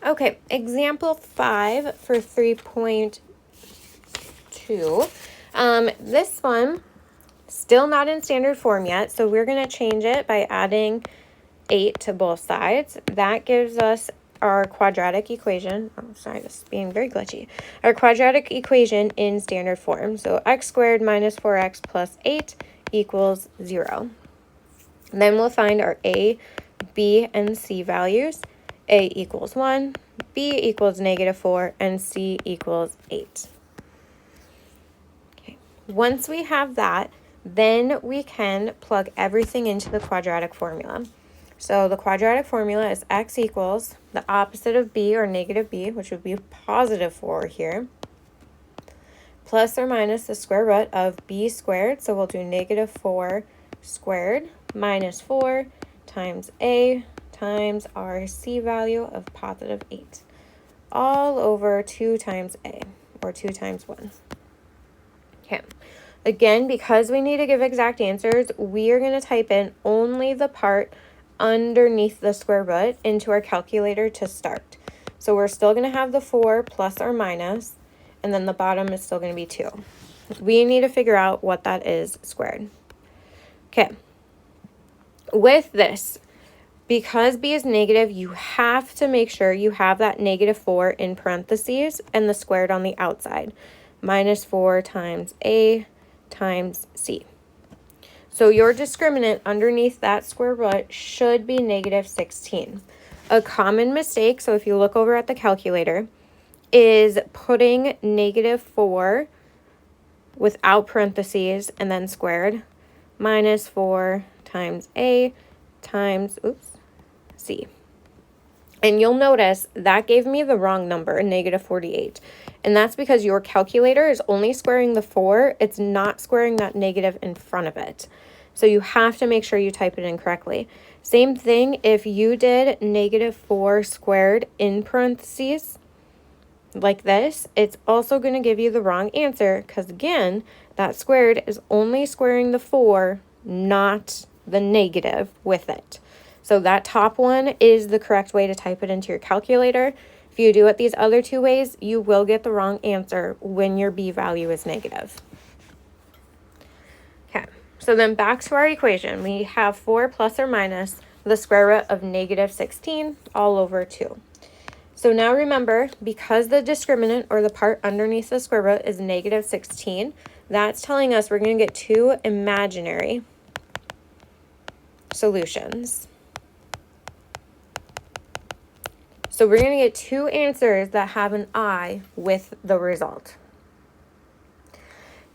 Okay, example 5 for 3.2. This one, still not in standard form yet, so we're going to change it by adding 8 to both sides. That gives us our quadratic equation. Oh, sorry, this is being very glitchy. Our quadratic equation in standard form. So x squared minus 4x plus 8 equals 0. And then we'll find our a, b, and c values. A equals 1, b equals -4, and c equals 8. Okay. Once we have that, then we can plug everything into the quadratic formula. So the quadratic formula is x equals the opposite of b, or -b, which would be +4 here, plus or minus the square root of b squared. So we'll do -4 squared minus 4 times a times our c value of +8, all over 2 times a, or 2 times 1. Okay. Again, because we need to give exact answers, we are going to type in only the part underneath the square root into our calculator to start. So we're still going to have the 4 plus or minus, and then the bottom is still going to be 2. We need to figure out what that is squared. Okay. With this, because b is negative, you have to make sure you have that -4 in parentheses and the squared on the outside. -4 times a times c. So your discriminant underneath that square root should be -16. A common mistake, so if you look over at the calculator, is putting -4 without parentheses and then squared, -4 times a times, c. And you'll notice that gave me the wrong number, -48. And that's because your calculator is only squaring the 4. It's not squaring that negative in front of it. So you have to make sure you type it in correctly. Same thing if you did -4 squared in parentheses, like this, it's also going to give you the wrong answer, because again, that squared is only squaring the 4, not the negative with it. So that top one is the correct way to type it into your calculator. If you do it these other 2 ways, you will get the wrong answer when your b value is negative. Okay, so then back to our equation. We have 4 plus or minus the square root of -16 all over 2. So now remember, because the discriminant, or the part underneath the square root, is -16, that's telling us we're going to get 2 imaginary solutions. So we're going to get 2 answers that have an I with the result.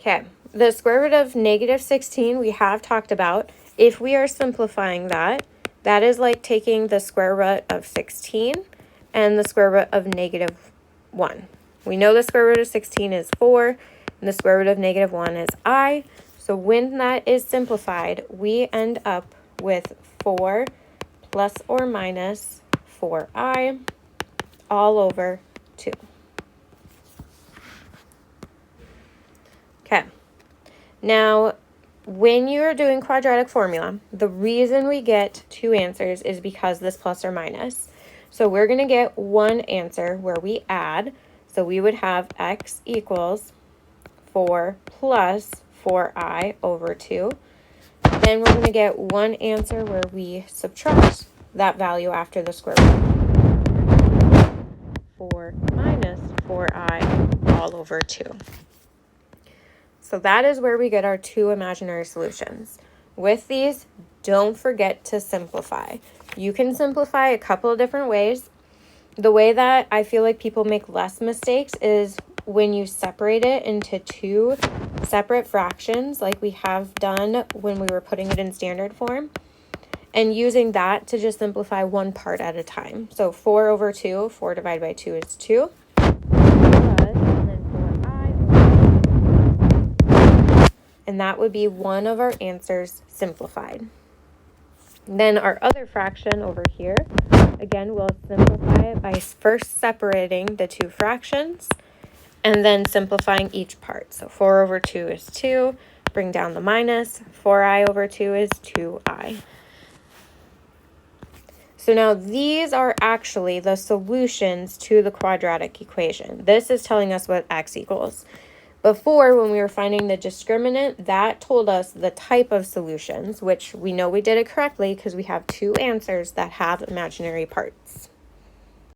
Okay, the square root of -16 we have talked about. If we are simplifying that, that is like taking the square root of 16 and the square root of -1. We know the square root of 16 is 4, and the square root of -1 is I. So when that is simplified, we end up with 4 plus or minus 4i all over 2. Okay. Now, when you're doing quadratic formula, the reason we get 2 answers is because this plus or minus. So we're going to get one answer where we add. So we would have x equals 4 plus 4i over 2. Then we're going to get one answer where we subtract that value after the square root. 4 minus 4i all over 2. So that is where we get our 2 imaginary solutions. With these, don't forget to simplify. You can simplify a couple of different ways. The way that I feel like people make less mistakes is when you separate it into 2 separate fractions, like we have done when we were putting it in standard form, and using that to just simplify one part at a time. So 4 over 2, 4 divided by 2 is 2. And that would be one of our answers simplified. Then our other fraction over here, again, we'll simplify it by first separating the 2 fractions and then simplifying each part. So 4 over 2 is 2, bring down the minus, 4i over 2 is 2i. So now these are actually the solutions to the quadratic equation. This is telling us what x equals. Before, when we were finding the discriminant, that told us the type of solutions, which we know we did it correctly because we have two answers that have imaginary parts.